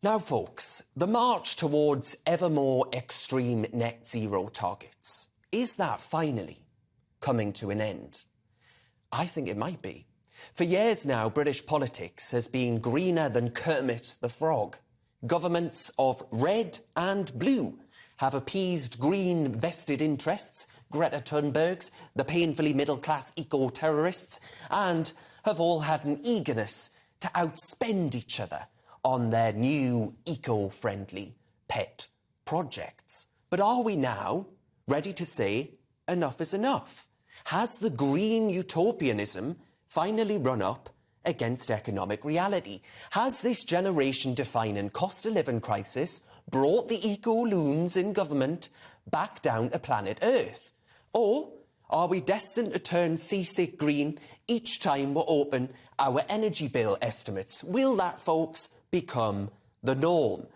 Now, folks, the march towards ever more extreme net zero targets, is that finally coming to an end? I think it might be. For years now, British politics has been greener than Kermit the Frog. Governments of red and blue have appeased green vested interests, Greta Thunberg's, the painfully middle-class eco-terrorists, and have all had an eagerness to outspend each other on their new eco-friendly pet projects. But are we now ready to say enough is enough? Has the green utopianism finally run up against economic reality? Has this generation-defining cost-of-living crisis brought the eco-loons in government back down to planet Earth? Or are we destined to turn seasick green each time we open our energy bill estimates? Will that, folks, become the norm?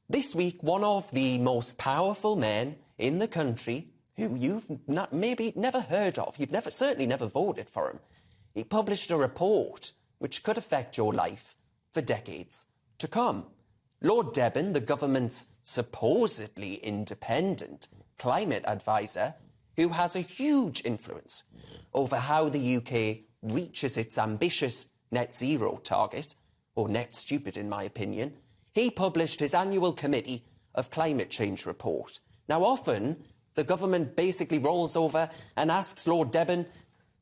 This week, one of the most powerful men in the country, whom you've maybe never heard of, certainly never voted for him, he published a report which could affect your life for decades to come. Lord Devon, the government's supposedly independent climate advisor, who has a huge influence over how the UK reaches its ambitious net zero target, or net stupid in my opinion, he published his annual Committee of Climate Change report. Now, often, the government basically rolls over and asks Lord Devon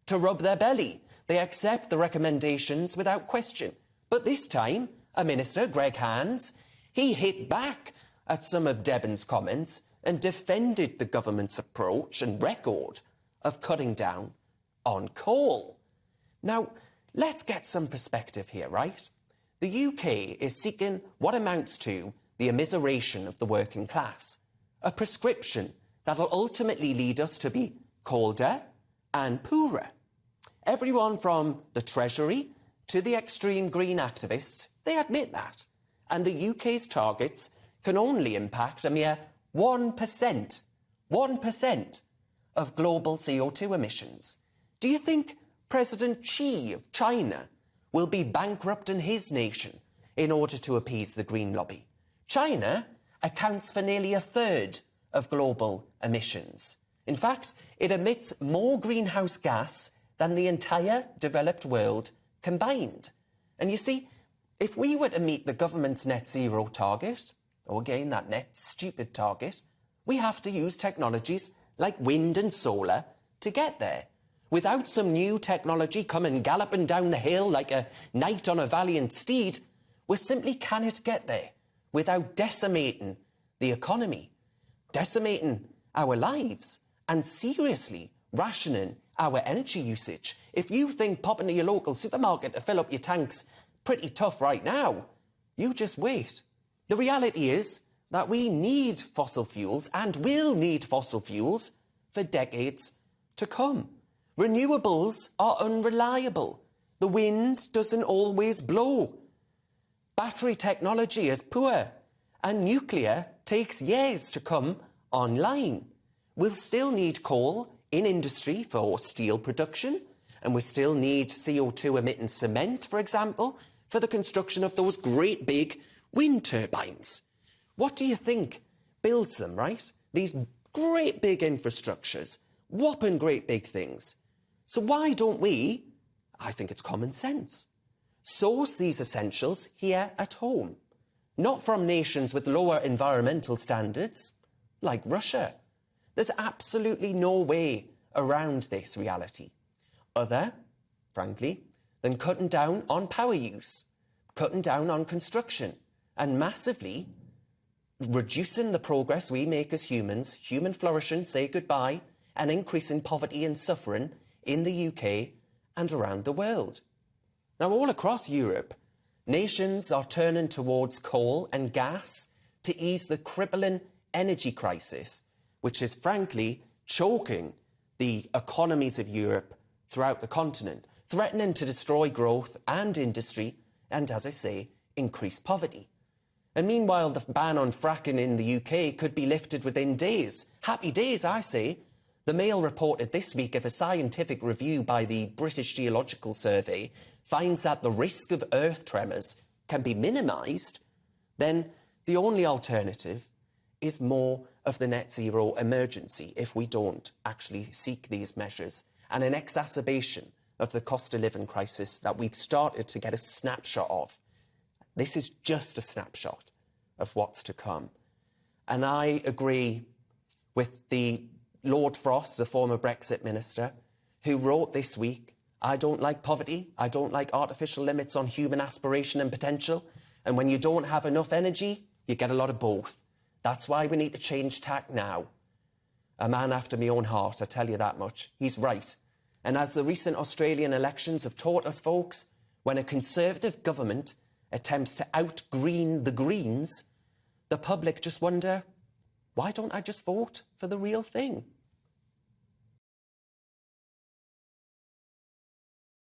to rub their belly. They accept the recommendations without question. But this time, a minister, Greg Hands, he hit back at some of Devon's comments and defended the government's approach and record of cutting down on coal. Now, let's get some perspective here, right? The UK is seeking what amounts to the immiseration of the working class, a prescription that'll ultimately lead us to be colder and poorer. Everyone from the Treasury to the extreme green activists, they admit that. And the UK's targets can only impact a mere 1% of global CO2 emissions. Do you think President Xi of China will be bankrupting his nation in order to appease the green lobby? China accounts for nearly a third of global emissions. In fact, it emits more greenhouse gas than the entire developed world combined. And you see, if we were to meet the government's net zero target, or again, that net stupid target, we have to use technologies like wind and solar to get there. Without some new technology coming galloping down the hill like a knight on a valiant steed, we simply cannot get there without decimating the economy, decimating our lives, and seriously rationing our energy usage. If you think popping to your local supermarket to fill up your tanks pretty tough right now, you just wait. The reality is that we need fossil fuels and will need fossil fuels for decades to come. Renewables are unreliable. The wind doesn't always blow. Battery technology is poor, and nuclear takes years to come online. We'll still need coal in industry for steel production, and we still need CO2 emitting cement, for example, for the construction of those great big wind turbines. What do you think builds them, right? These great big infrastructures, whopping great big things. So why don't we, I think it's common sense, source these essentials here at home, not from nations with lower environmental standards, like Russia. There's absolutely no way around this reality, other, frankly, than cutting down on power use, cutting down on construction, and massively reducing the progress we make as humans, human flourishing, say goodbye, and increasing poverty and suffering in the UK and around the world. Now, all across Europe, nations are turning towards coal and gas to ease the crippling energy crisis, which is frankly choking the economies of Europe throughout the continent, threatening to destroy growth and industry and, as I say, increase poverty. And meanwhile, the ban on fracking in the UK could be lifted within days. Happy days, I say. The Mail reported this week if a scientific review by the British Geological Survey finds that the risk of earth tremors can be minimised, then The only alternative is more of the net zero emergency if we don't actually seek these measures, and an exacerbation of the cost of living crisis that we've started to get a snapshot of. This is just a snapshot of what's to come. And I agree with the Lord Frost, the former Brexit minister, who wrote this week, "I don't like poverty, I don't like artificial limits on human aspiration and potential, and when you don't have enough energy, you get a lot of both. That's why we need to change tack now." A man after my own heart, I tell you that much. He's right. And as the recent Australian elections have taught us, folks, when a Conservative government attempts to out-green the Greens, the public just wonder, why don't I just vote for the real thing?